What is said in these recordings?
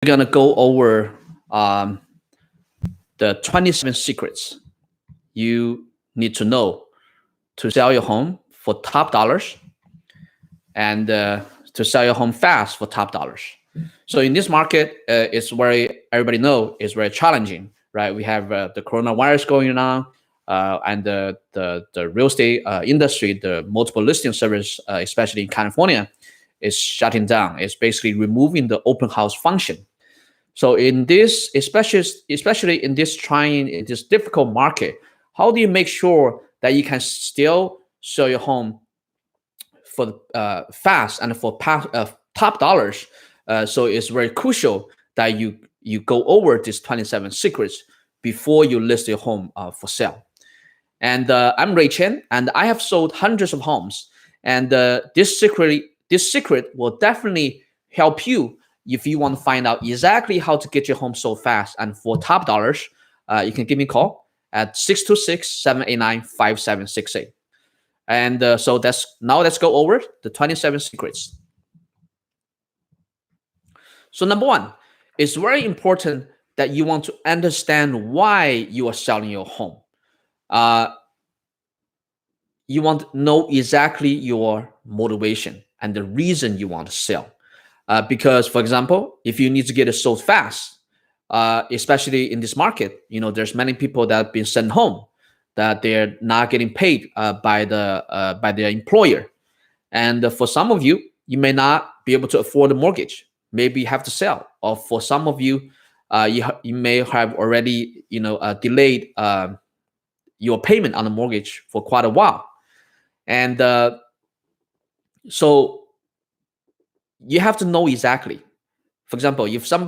we're gonna go over the 27 secrets you need to know to sell your home for top dollars and to sell your home fast for top dollars. So in this market, it's very everybody know it's very challenging, right? We have the coronavirus going on, and the real estate industry, the multiple listing service, especially in California, is shutting down. It's basically removing the open house function. So in this, especially in this in this difficult market, how do you make sure that you can still sell your home for fast and for top dollars? So it's very crucial that you go over these 27 secrets before you list your home for sale. And I'm Ray Chen, and I have sold hundreds of homes. And this secret will definitely help you if you want to find out exactly how to get your home sold fast and for top dollars. You can give me a call at 626-789-5768. And so let's go over the 27 secrets. So number one, it's very important that you want to understand why you are selling your home. You want to know exactly your motivation and the reason you want to sell. Because, for example, if you need to get it sold fast, especially in this market, there's many people that have been sent home that they're not getting paid by their employer, and for some of you, you may not be able to afford a mortgage. Maybe you have to sell, or for some of you, you may have already delayed your payment on the mortgage for quite a while, and so you have to know exactly. For example, if some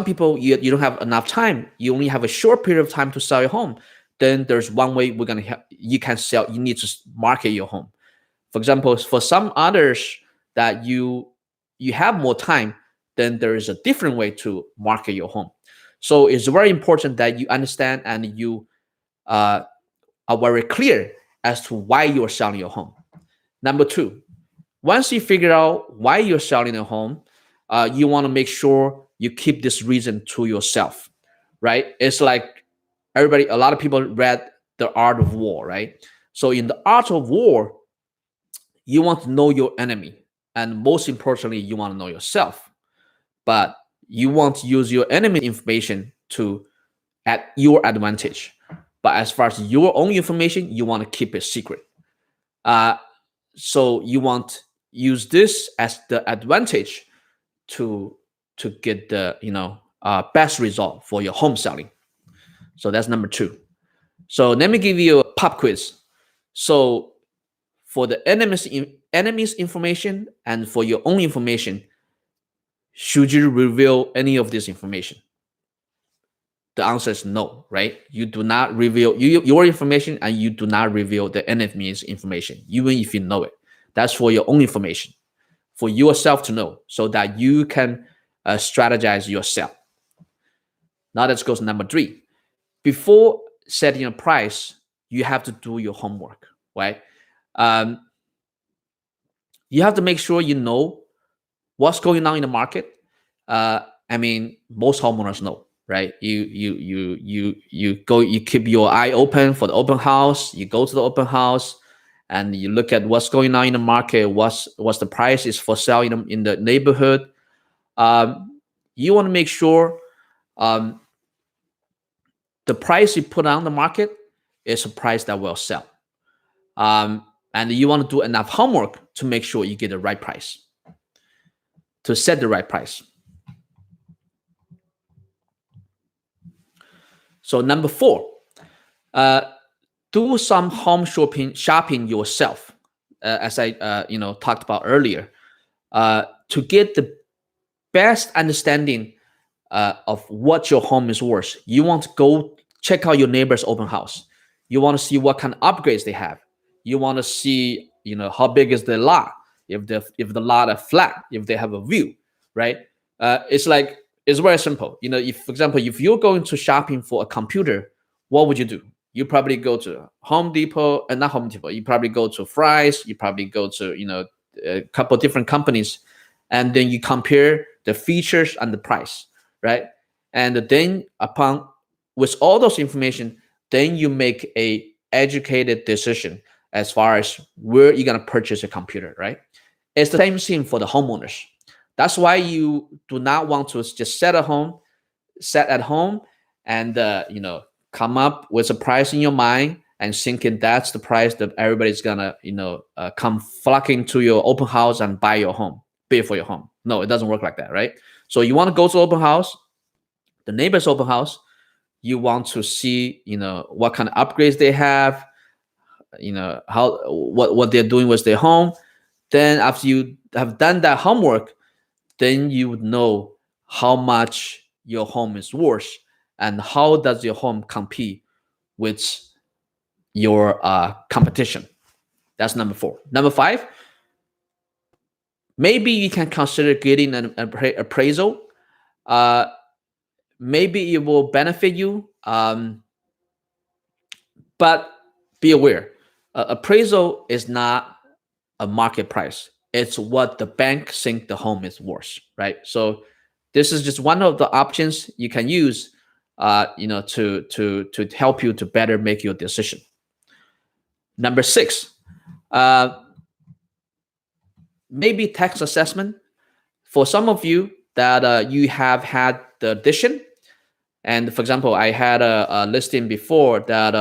people you don't have enough time, you only have a short period of time to sell your home, then there's one way you can sell. You need to market your home. For example, for some others that you have more time, then there is a different way to market your home. So it's very important that you understand and you are very clear as to why you are selling your home. Number two, once you figure out why you're selling a home, you want to make sure you keep this reason to yourself, right? It's like a lot of people read The Art of War, right? So in The Art of War, you want to know your enemy, and most importantly, you want to know yourself. But you want to use your enemy information at your advantage. But as far as your own information, you want to keep it secret. So you want to use this as the advantage to get the best result for your home selling. So that's number two. So let me give you a pop quiz. So for the enemy's information and for your own information, should you reveal any of this information? The answer is no, right? You do not reveal your information, and you do not reveal the enemy's information, even if you know it. That's for your own information, for yourself to know, so that you can strategize yourself. Now let's go to number three. Before setting a price, you have to do your homework, right? You have to make sure you know what's going on in the market. Most homeowners know, right? You keep your eye open for the open house. You go to the open house and you look at what's going on in the market. What's the price is for sale in the neighborhood. You want to make sure the price you put on the market is a price that will sell. And you want to do enough homework to make sure you get the right price, to set the right price. So number four, do some home shopping yourself, as I talked about earlier, to get the best understanding of what your home is worth. You want to go check out your neighbor's open house. You want to see what kind of upgrades they have. You want to see how big is the lot, if the lot are flat, if they have a view, right? It's very simple. If, for example, if you're going to shopping for a computer, what would you do? You probably go to Home Depot, and not Home Depot. You probably go to Fry's. You probably go to a couple different companies, and then you compare the features and the price. right? And then with all those information, then you make a educated decision as far as where you're gonna purchase a computer, right? It's the same thing for the homeowners. That's why you do not want to just set at home, and come up with a price in your mind and thinking that's the price that everybody's gonna come flocking to your open house and buy your home, bid for your home. No, it doesn't work like that, right? So you want to go to open house, the neighbor's open house. You want to see what kind of upgrades they have, how what they're doing with their home. Then after you have done that homework, then you would know how much your home is worth and how does your home compete with your competition. That's number 4. Number 5, maybe you can consider getting an appraisal. Maybe it will benefit you, but be aware, appraisal is not a market price. It's what the bank think the home is worth, right? So this is just one of the options you can use, to help you to better make your decision. Number 6, maybe tax assessment. For some of you that you have had the addition, and for example, I had a listing before that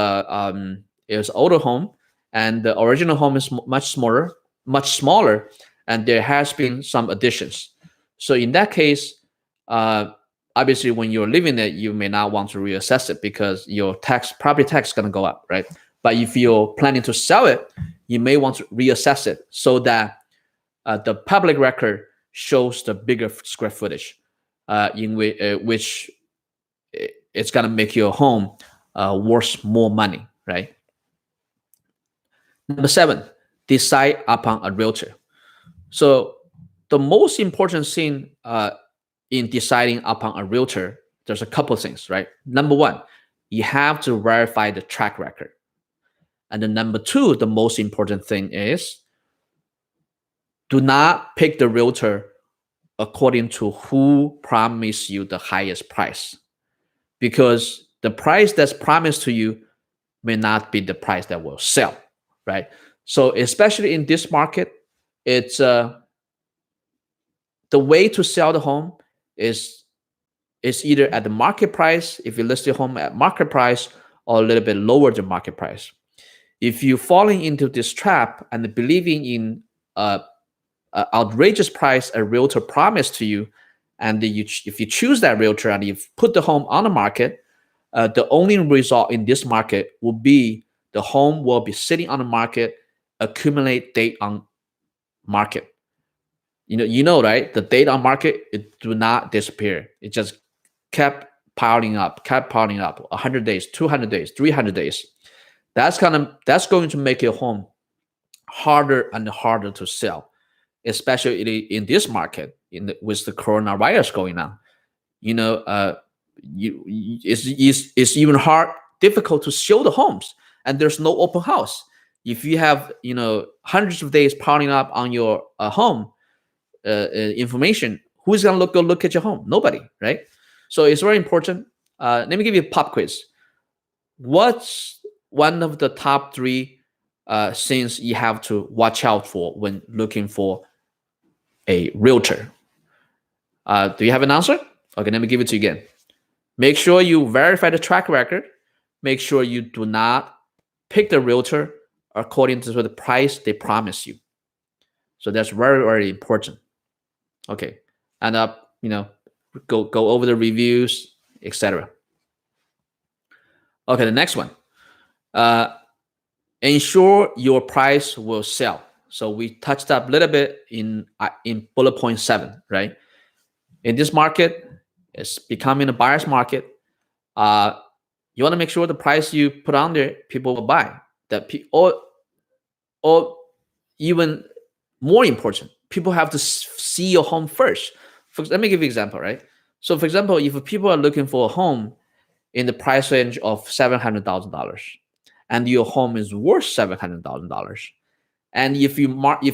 it was older home, and the original home is much smaller, and there has been some additions. So in that case, obviously, when you're living it, you may not want to reassess it because your property tax is going to go up, right? But if you're planning to sell it, you may want to reassess it so that the public record shows the bigger square footage, in which it's going to make your home worth more money, right? Number 7, decide upon a realtor. So the most important thing in deciding upon a realtor, there's a couple things, right? Number 1, you have to verify the track record. And then number 2, the most important thing is, do not pick the realtor according to who promised you the highest price, because the price that's promised to you may not be the price that will sell, right? So especially in this market, it's the way to sell the home is either at the market price, if you list your home at market price, or a little bit lower than market price. If you're falling into this trap and believing in outrageous price a realtor promised to you, and if you choose that realtor and you put the home on the market, the only result in this market will be the home will be sitting on the market, accumulate date on market. Right? The date on market, it do not disappear. It just kept piling up 100 days, 200 days, 300 days. That's going to make your home harder and harder to sell, especially in this market, with the coronavirus going on. It's even difficult to show the homes, and there's no open house. If you have hundreds of days piling up on your home information, who's gonna look at your home? Nobody, right? So it's very important. Let me give you a pop quiz. What's one of the top 3 things you have to watch out for when looking for a realtor? Do you have an answer? Okay, let me give it to you again. Make sure you verify the track record. Make sure you do not pick the realtor according to the price they promise you. So that's very, very important. Okay, and go over the reviews, etc. Okay, the next one. Ensure your price will sell. So we touched up a little bit in bullet point 7, right? In this market, it's becoming a buyer's market. You want to make sure the price you put on there, people will buy. Or even more important, people have to see your home first. Let me give you an example, right? So, for example, if people are looking for a home in the price range of $700,000, and your home is worth $700,000, and if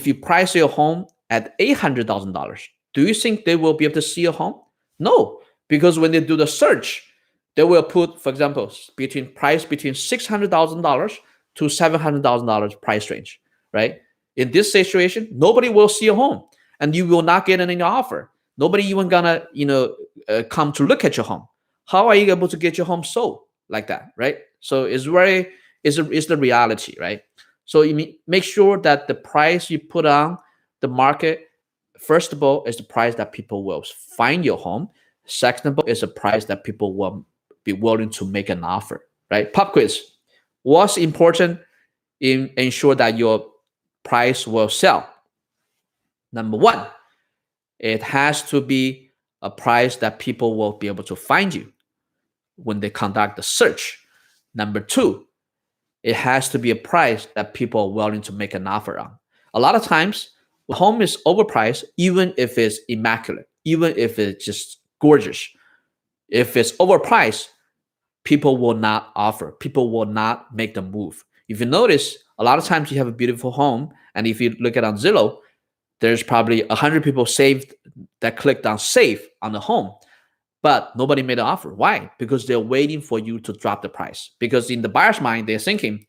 you price your home at $800,000, do you think they will be able to see your home? No, because when they do the search, they will put, for example, between $600,000 to $700,000 price range, right? In this situation, nobody will see a home, and you will not get any offer. Nobody even gonna, come to look at your home. How are you able to get your home sold like that, right? So it's the reality, right? So you make sure that the price you put on the market, first of all, is the price that people will find your home. Second of all, is the price that people will be willing to make an offer, right? Pop quiz. What's important in ensure that your price will sell? Number one, it has to be a price that people will be able to find you when they conduct the search. Number two, it has to be a price that people are willing to make an offer on. A lot of times, the home is overpriced, even if it's immaculate, even if it's just gorgeous. If it's overpriced, people will not offer. People will not make the move. If you notice, a lot of times you have a beautiful home, and if you look at on Zillow, there's probably 100 people saved that clicked on save on the home, but nobody made an offer. Why? Because they're waiting for you to drop the price. Because in the buyer's mind, they're thinking,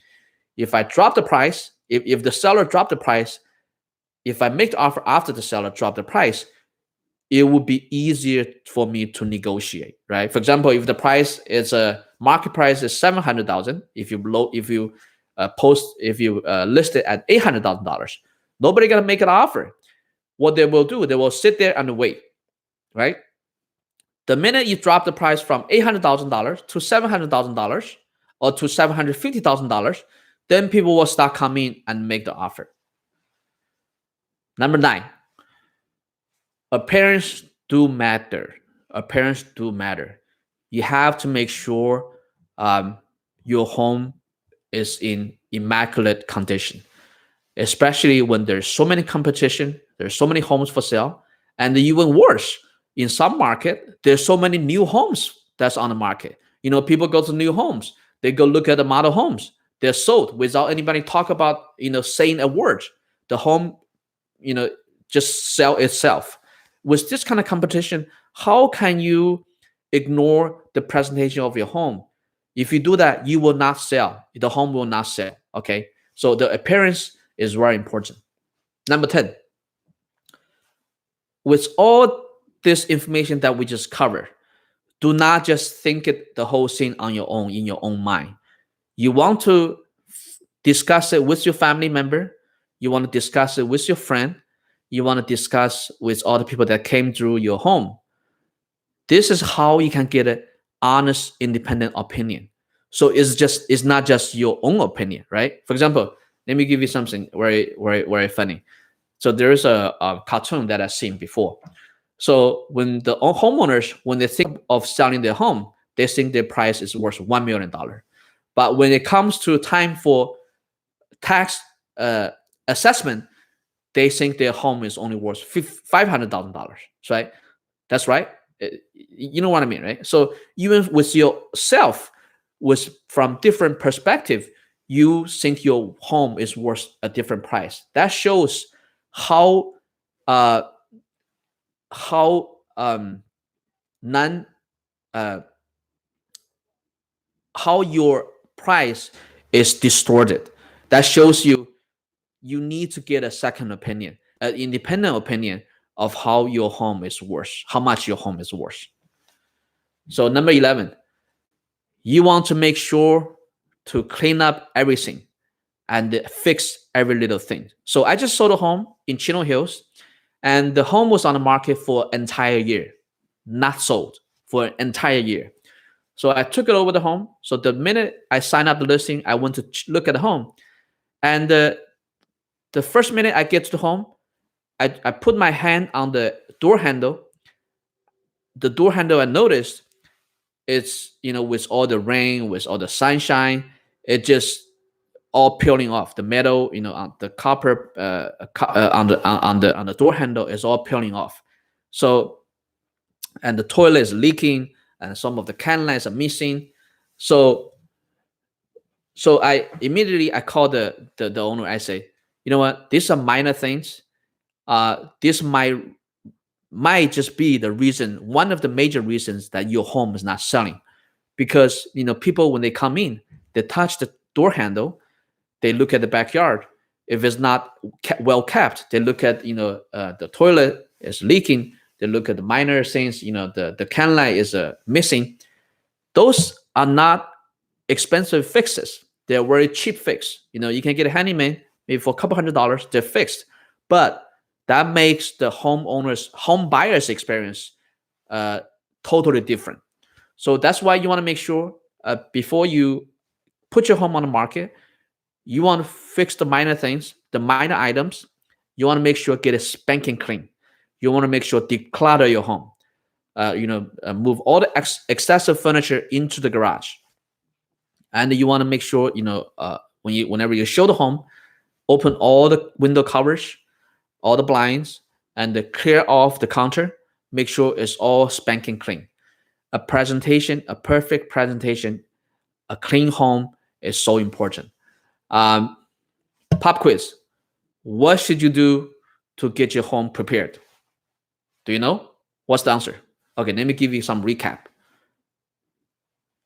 if I drop the price, if the seller dropped the price, if I make the offer after the seller dropped the price, it would be easier for me to negotiate, right? For example, if the price is a market price is 700,000, if you list it at $800,000, nobody gonna make an offer. What they will do, they will sit there and wait, right? The minute you drop the price from $800,000 to $700,000 or to $750,000, then people will start coming and make the offer. Number 9, appearance do matter. Appearance do matter. You have to make sure your home is in immaculate condition, especially when there's so many competition, there's so many homes for sale, and even worse, in some market, there's so many new homes that's on the market. People go to new homes, they go look at the model homes, they're sold without anybody talk about, saying a word. The home, just sell itself. With this kind of competition, how can you ignore the presentation of your home? If you do that, you will not sell. The home will not sell. Okay. So the appearance is very important. Number 10, with all this information that we just covered, do not just think it the whole thing on your own, in your own mind. You want to discuss it with your family member. You want to discuss it with your friend. You want to discuss with all the people that came through your home. This is how you can get an honest, independent opinion. So it's not just your own opinion, right? For example, let me give you something very, very, very funny. So there is a cartoon that I've seen before. So when the homeowners, when they think of selling their home, they think their price is worth $1 million. But when it comes to time for tax assessment, they think their home is only worth $500,000, right? That's right. You know what I mean, right? So even with yourself, from different perspective, you think your home is worth a different price. That shows how non how your price is distorted. That shows you need to get a second opinion, an independent opinion of how your home is worth, how much your home is worth. So number 11, you want to make sure to clean up everything and fix every little thing. So I just sold a home in Chino Hills, and the home was on the market for an entire year, not sold for an entire year. So I took it over the home. So the minute I signed up the listing, I went to look at the home. And the first minute I get to the home, I put my hand on the door handle. The door handle, I noticed it's, with all the rain, with all the sunshine, it just all peeling off. The metal, on the copper on the door handle is all peeling off. So, and the toilet is leaking, and some of the can lines are missing. So I immediately called the owner. I say, you know what? These are minor things. This might might just be the reason, one of the major reasons that your home is not selling. Because people, when they come in, they touch the door handle, they look at the backyard. If it's not well kept, they look at the toilet is leaking. They look at the minor things. The can light is missing. Those are not expensive fixes. They're very cheap fix. You can get a handyman maybe for a couple $100. They're fixed, but that makes the home buyer's experience totally different. So that's why you want to make sure before you put your home on the market, you want to fix the minor things, the minor items. You want to make sure get it spanking clean. You want to make sure declutter your home. Move all the excessive furniture into the garage, and you want to make sure whenever you show the home, open all the window covers, all the blinds, and clear off the counter. Make sure it's all spanking clean. A perfect presentation, a clean home is so important. Pop quiz. What should you do to get your home prepared? Do you know? What's the answer? Okay, let me give you some recap.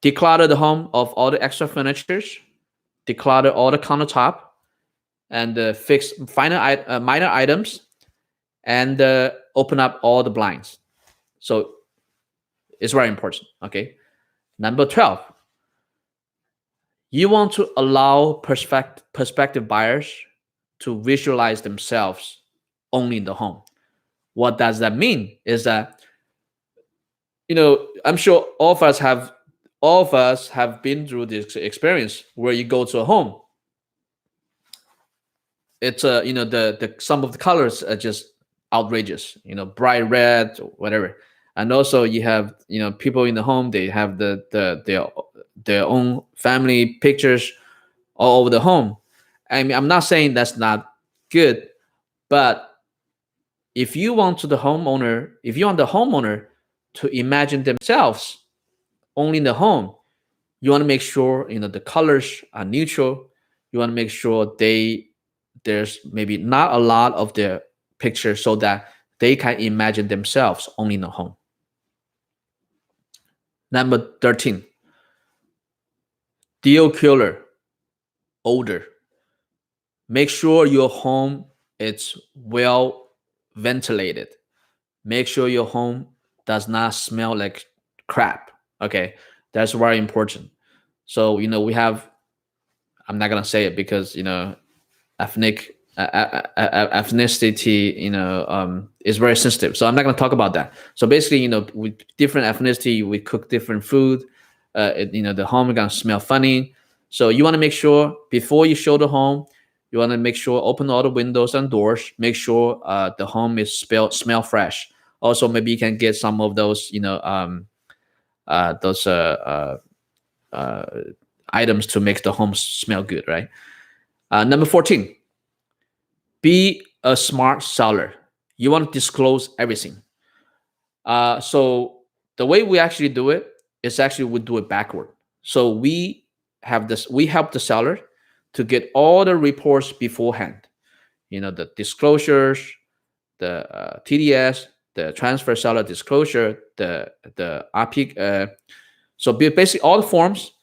Declutter the home of all the extra furnitures, declutter all the countertop, and fix minor items, and open up all the blinds. So it's very important. Okay. Number 12. You want to allow prospective buyers to visualize themselves only in the home. What does that mean? Is that I'm sure all of us have been through this experience where you go to a home. It's the some of the colors are just outrageous. Bright red, or whatever. And also you have people in the home, they have their own family pictures all over the home. I mean, I'm not saying that's not good, but if you want the homeowner to imagine themselves only in the home, you want to make sure the colors are neutral. You want to make sure there's maybe not a lot of their pictures, so that they can imagine themselves only in the home. Number 13, deal killer, odor. Make sure your home is well ventilated. Make sure your home does not smell like crap. Okay, that's very important. So we have, I'm not gonna say it because ethnicity is very sensitive, so I'm not going to talk about that. So basically with different ethnicity, we cook different food. The home is going to smell funny. So you want to make sure before you show the home, you want to make sure open all the windows and doors, make sure the home is smell fresh. Also, maybe you can get some of those items to make the home smell good, right? Number 14, be a smart seller. You want to disclose everything. So the way we actually do it is actually we do it backward. So we help the seller to get all the reports beforehand. The disclosures, the TDS, the transfer seller disclosure, the RP. So basically all the forms,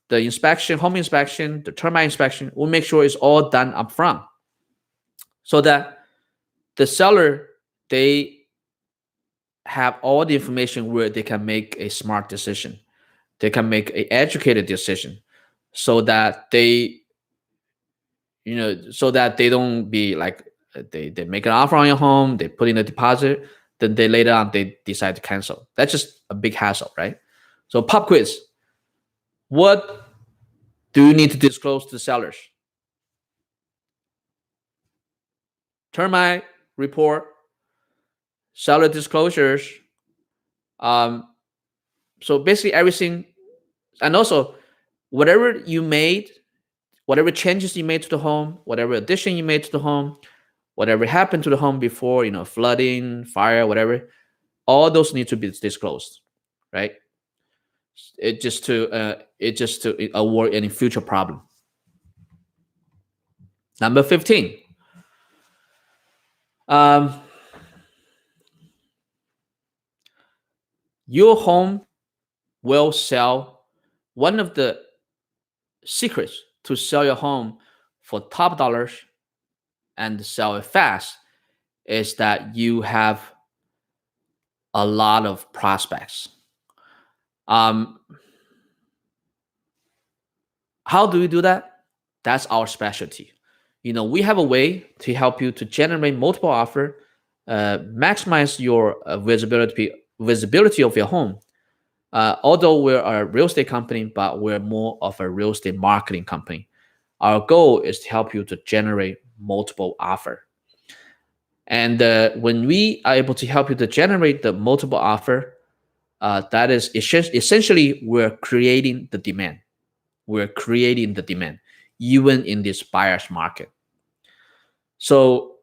the inspection, home inspection, the termite inspection, we'll make sure it's all done up front, so that the seller, they have all the information where they can make a smart decision. They can make an educated decision, so that they don't be like they make an offer on your home, they put in a deposit, then they later on they decide to cancel. That's just a big hassle, right? So pop quiz. What do you need to disclose to sellers? Termite report, seller disclosures. So basically everything, and also whatever changes you made to the home, whatever addition you made to the home, whatever happened to the home before, flooding, fire, whatever, all those need to be disclosed, right? It just to avoid any future problem. Number 15. your home will sell. One of the secrets to sell your home for top dollars and sell it fast is that you have a lot of prospects. Um, how do we do that? That's our specialty. We have a way to help you to generate multiple offer, maximize your visibility of your home. Although we're a real estate company, but we're more of a real estate marketing company. Our goal is to help you to generate multiple offer. And when we are able to help you to generate the multiple offer, that is essentially we're creating the demand. We're creating the demand, even in this buyer's market. So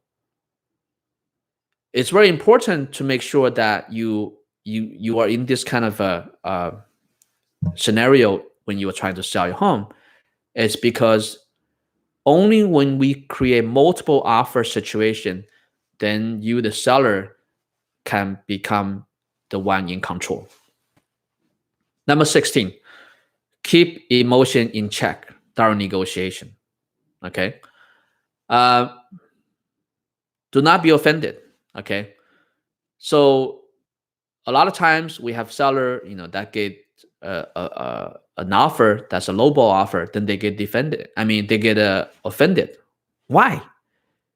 it's very important to make sure that you are in this kind of a scenario when you are trying to sell your home. It's because only when we create multiple offer situation, then you, the seller, can become the one in control. Number 16, keep emotion in check during negotiation. Okay. Do not be offended. Okay. So a lot of times we have seller, that get an offer that's a lowball offer, then they get defended. They get offended. Why?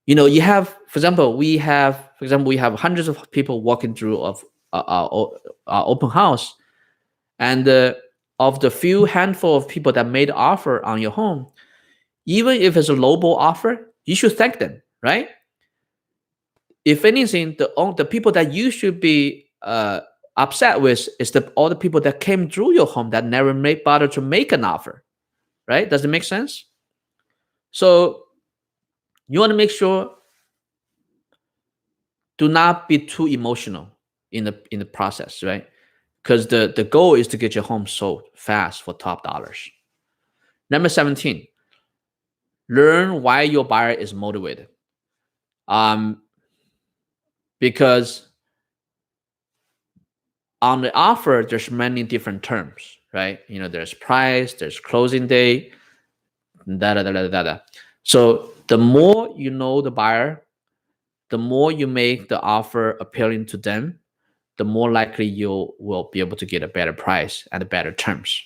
You have, for example, we have hundreds of people walking through of our open house, and of the few handful of people that made offer on your home, even if it's a lowball offer, you should thank them, right? If anything, the people that you should be upset with is all the people that came through your home that never bothered to make an offer, right? Does it make sense? So you want to make sure do not be too emotional in the process, right? Because the goal is to get your home sold fast for top dollars. Number 17, learn why your buyer is motivated. Because on the offer, there's many different terms, right? There's price, there's closing date, So the more you know the buyer, the more you make the offer appealing to them, the more likely you will be able to get a better price and better terms.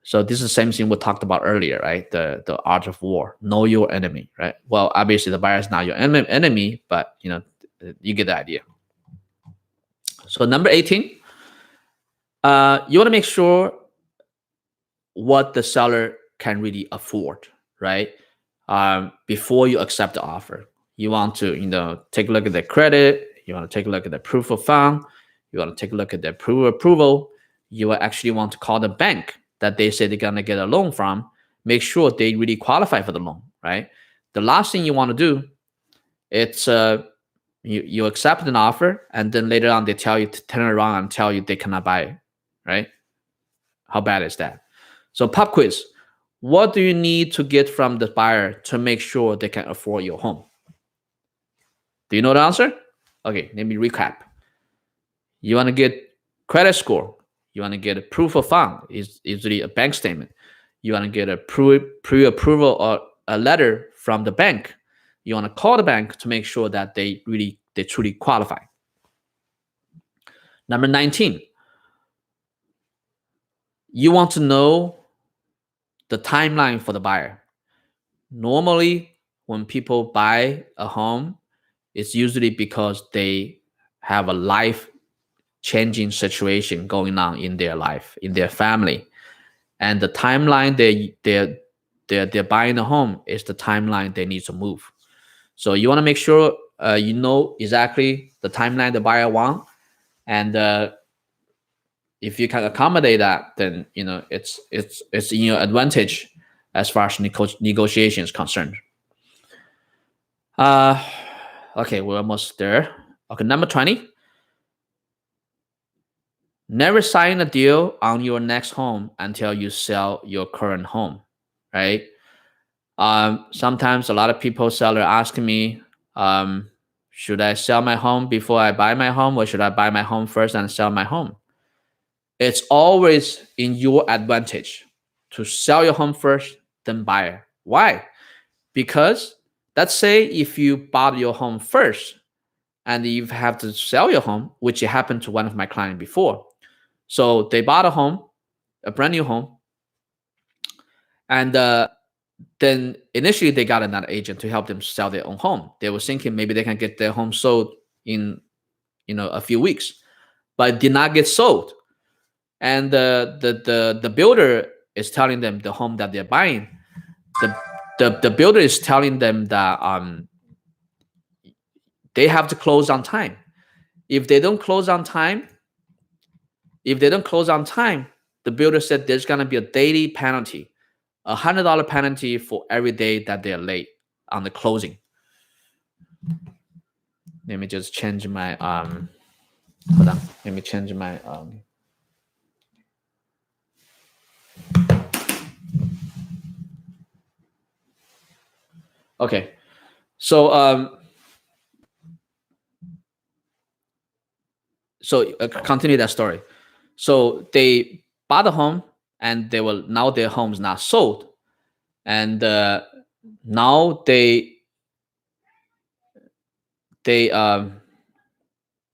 So this is the same thing we talked about earlier, right? The art of war, know your enemy, right? Well, obviously the buyer is not your enemy, but you get the idea. So number 18, you want to make sure what the seller can really afford, right? Before you accept the offer, you want to take a look at the credit. You want to take a look at the proof of fund. You want to take a look at the approval. You will actually want to call the bank that they say they're going to get a loan from. Make sure they really qualify for the loan, right? The last thing you want to do, it's you accept an offer, and then later on they tell you to turn around and tell you they cannot buy it, right? How bad is that? So pop quiz. What do you need to get from the buyer to make sure they can afford your home? Do you know the answer? Okay, let me recap. You want to get credit score. You want to get a proof of fund. Is usually a bank statement. You want to get a pre-approval or a letter from the bank. You want to call the bank to make sure that they truly qualify. Number 19, you want to know the timeline for the buyer. Normally, when people buy a home, it's usually because they have a life-changing situation going on in their life, in their family, and the timeline they're buying a home is the timeline they need to move. So you want to make sure you know exactly the timeline the buyer wants, and if you can accommodate that, then it's in your advantage as far as negotiation is concerned. Okay, we're almost there. Okay, number 20. Never sign a deal on your next home until you sell your current home, right? Sometimes a lot of seller asking me, should I sell my home before I buy my home, or should I buy my home first and sell my home? it's always in your advantage to sell your home first, then buy it. Why? Because let's say if you bought your home first and you have to sell your home, which happened to one of my clients before. So they bought a home, a brand new home, and then initially they got another agent to help them sell their own home. They were thinking maybe they can get their home sold in a few weeks, but it did not get sold. And the builder is telling them the home that they're buying, the builder is telling them that they have to close on time. If they don't close on time, the builder said there's gonna be a daily penalty, $100 penalty for every day that they're late on the closing. Let me just change my hold on. Let me change my okay. So continue that story. So they bought a home and now their home's not sold, and now they're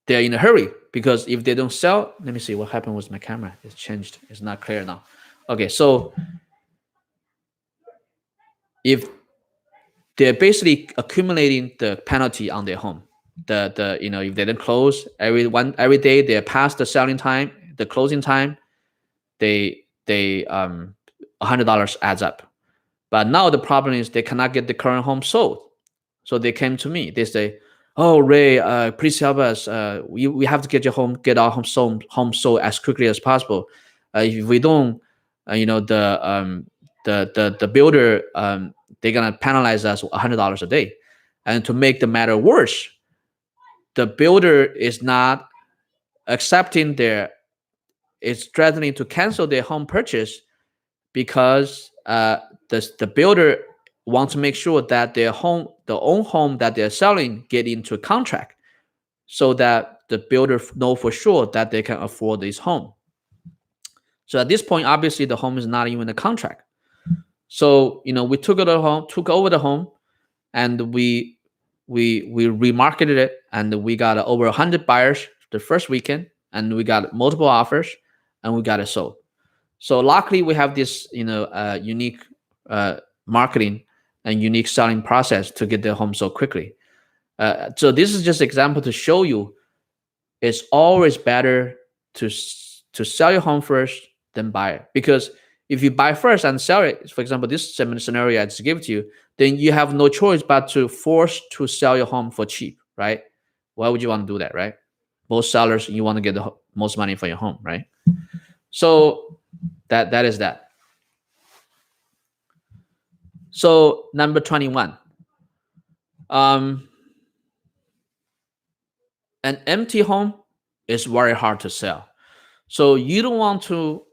in a hurry, because if they don't sell, let me see what happened with my camera. It's changed. It's not clear now. Okay, so if they're basically accumulating the penalty on their home, if they don't close every day, they're past the selling time, the closing time, they $100 adds up. But now the problem is they cannot get the current home sold. So they came to me. They say, "Oh, Ray, please help us. We have to get our home sold as quickly as possible. If we don't, the builder, they're gonna penalize us $100 a day." And to make the matter worse, the builder is not accepting is threatening to cancel their home purchase, because the builder wants to make sure that the own home that they're selling get into a contract, so that the builder know for sure that they can afford this home. So at this point, obviously the home is not even a contract. So we took over the home, and we remarketed it, and we got over 100 buyers the first weekend, and we got multiple offers, and we got it sold. So luckily we have this unique marketing and unique selling process to get the home sold quickly. So this is just an example to show you it's always better to sell your home first than buy it. Because if you buy first and sell it, for example, this scenario I just gave to you, then you have no choice but to force to sell your home for cheap, right? Why would you want to do that, right? Most sellers, you want to get the most money for your home, right? So that is that. So number 21, an empty home is very hard to sell. So you don't want to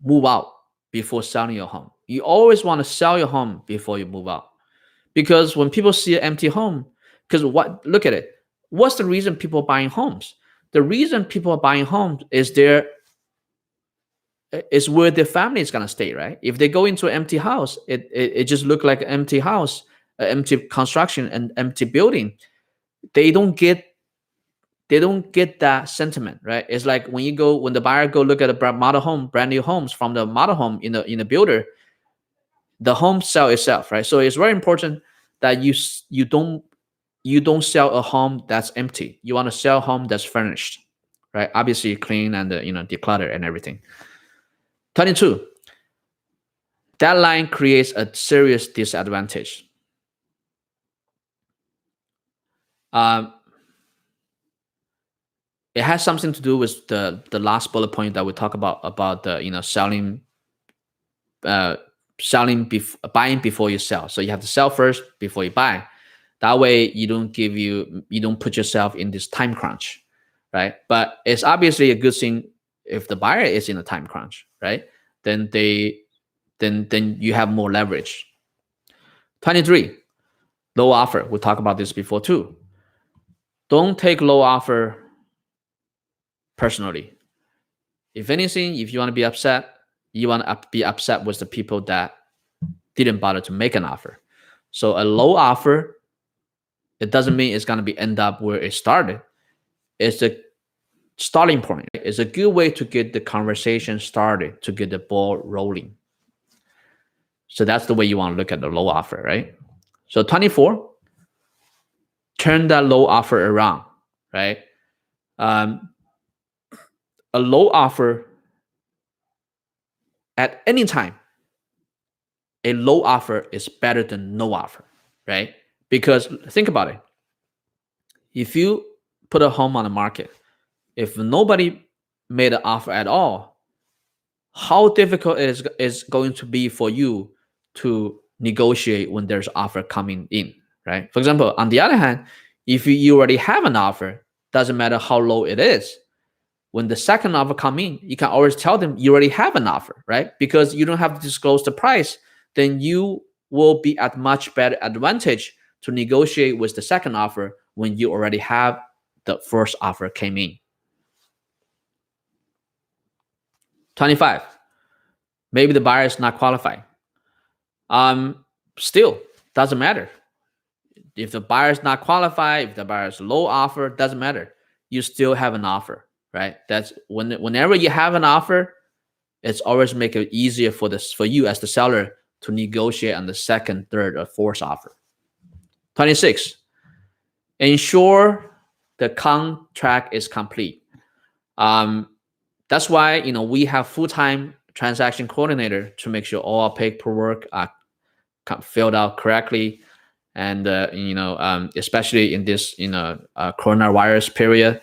move out before selling your home. You always want to sell your home before you move out, because when people see an empty home, look at it. What's the reason people are buying homes? The reason people are buying homes is where their family is gonna stay, right? If they go into an empty house, it just look like an empty house, an empty construction, an empty building. They don't get that sentiment, right? It's like when the buyer go look at a model home, brand new homes from the model home in the builder, the home sell itself, right? So it's very important that you don't sell a home that's empty. You want to sell a home that's furnished, right? Obviously clean and declutter and everything. 22. That line creates a serious disadvantage. It has something to do with the last bullet point that we talk about the selling, buying before you sell. So you have to sell first before you buy. That way you don't put yourself in this time crunch, right? But it's obviously a good thing if the buyer is in a time crunch, right? Then you have more leverage. 23, low offer. We talked about this before too. Don't take low offer personally. If anything, if you want to be upset, you want to be upset with the people that didn't bother to make an offer. So a low offer, it doesn't mean it's going to end up where it started. It's a starting point. It's a good way to get the conversation started, to get the ball rolling. So that's the way you want to look at the low offer, right? So 24, turn that low offer around, right? A low offer at any time, a low offer is better than no offer, right? Because think about it. If you put a home on the market, if nobody made an offer at all, how difficult it is going to be for you to negotiate when there's offer coming in, right? For example, on the other hand, if you already have an offer, doesn't matter how low it is. When the second offer come in, you can always tell them you already have an offer, right? Because you don't have to disclose the price, then you will be at much better advantage to negotiate with the second offer when you already have the first offer came in. 25, maybe the buyer is not qualified. Still, doesn't matter. If the buyer is not qualified, if the buyer is low offer, doesn't matter. You still have an offer, right? That's whenever you have an offer, it's always make it easier for you as the seller to negotiate on the second, third, or fourth offer. 26, ensure the contract is complete. That's why we have full-time transaction coordinator to make sure all our paperwork are filled out correctly, and especially in this coronavirus period,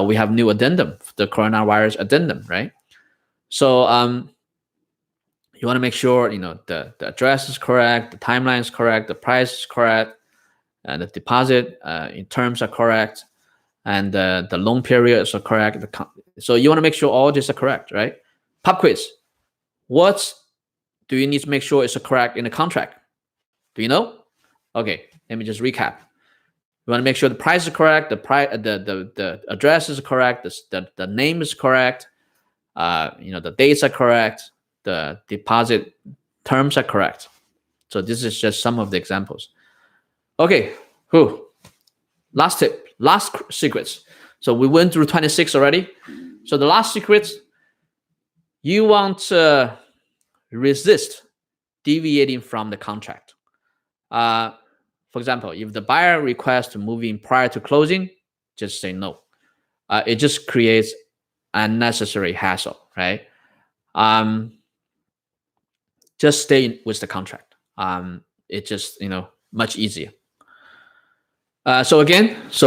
we have new addendum, the coronavirus addendum, right? So you want to make sure the address is correct, the timeline is correct, the price is correct, and the deposit in terms are correct, and the loan periods are correct. So you want to make sure all this are correct, right? Pop quiz. What do you need to make sure it's correct in the contract? Do you know? Okay, let me just recap. You want to make sure the price is correct, the address is correct, the name is correct, the dates are correct, the deposit terms are correct. So this is just some of the examples. Okay, last tip, last secrets. So we went through 26 already. So the last secret, you want to resist deviating from the contract. For example, if the buyer requests to move in prior to closing, just say no. It just creates unnecessary hassle, right? Just stay with the contract. It's just much easier. So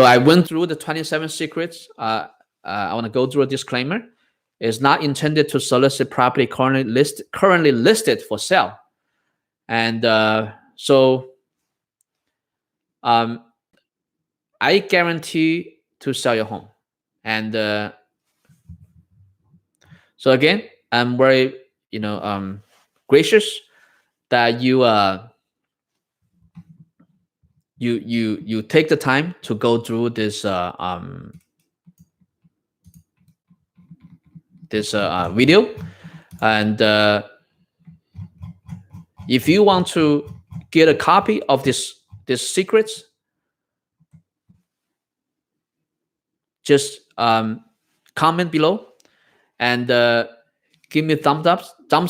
I went through the 27 secrets. I want to go through a disclaimer. It's not intended to solicit property currently listed for sale. And I guarantee to sell your home. And so again, I'm very gracious that you you take the time to go through this video. And if you want to get a copy of this secrets, just comment below and give me a thumbs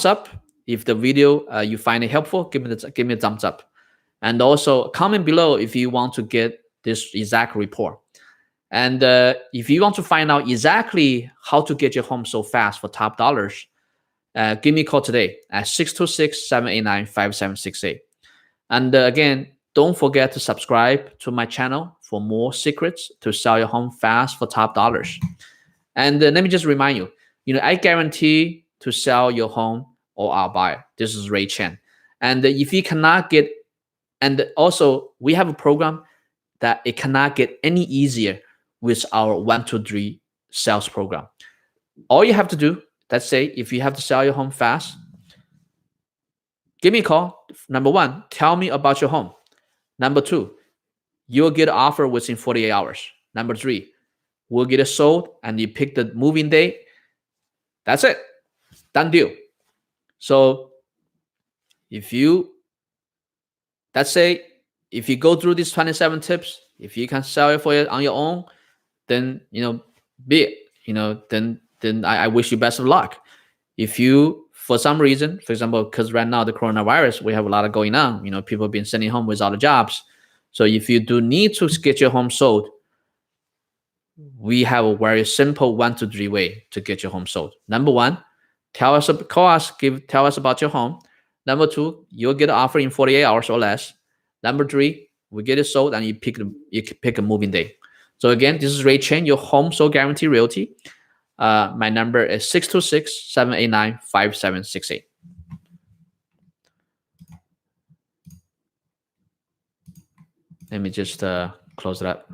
up. If the video you find it helpful, give me a thumbs up. And also comment below if you want to get this exact report. And if you want to find out exactly how to get your home so fast for top dollars, give me a call today at 626-789-5768. And again, don't forget to subscribe to my channel for more secrets to sell your home fast for top dollars. And let me just remind you, I guarantee to sell your home or I'll buy it. This is Ray Chen. And if you cannot get, and also we have a program that it cannot get any easier with our 1, 2, 3 sales program. All you have to do, let's say if you have to sell your home fast, give me a call. Number 1, tell me about your home. Number 2, you'll get an offer within 48 hours. Number 3, we'll get it sold and you pick the moving date. That's it. Done deal. So if you, let's say, if you go through these 27 tips, if you can sell it for it on your own, then, be it, then I wish you best of luck. If you, for some reason, for example, because right now the coronavirus, we have a lot of going on, people have been sending home without jobs. So if you do need to get your home sold, we have a very simple 1 to 3 way to get your home sold. Number one, tell us about your home. Number two, you'll get an offer in 48 hours or less. Number three, we get it sold and you pick a moving day. So again, this is Ray Chen, your home sold guarantee realty. My number is 626-789-5768. Let me just close it up.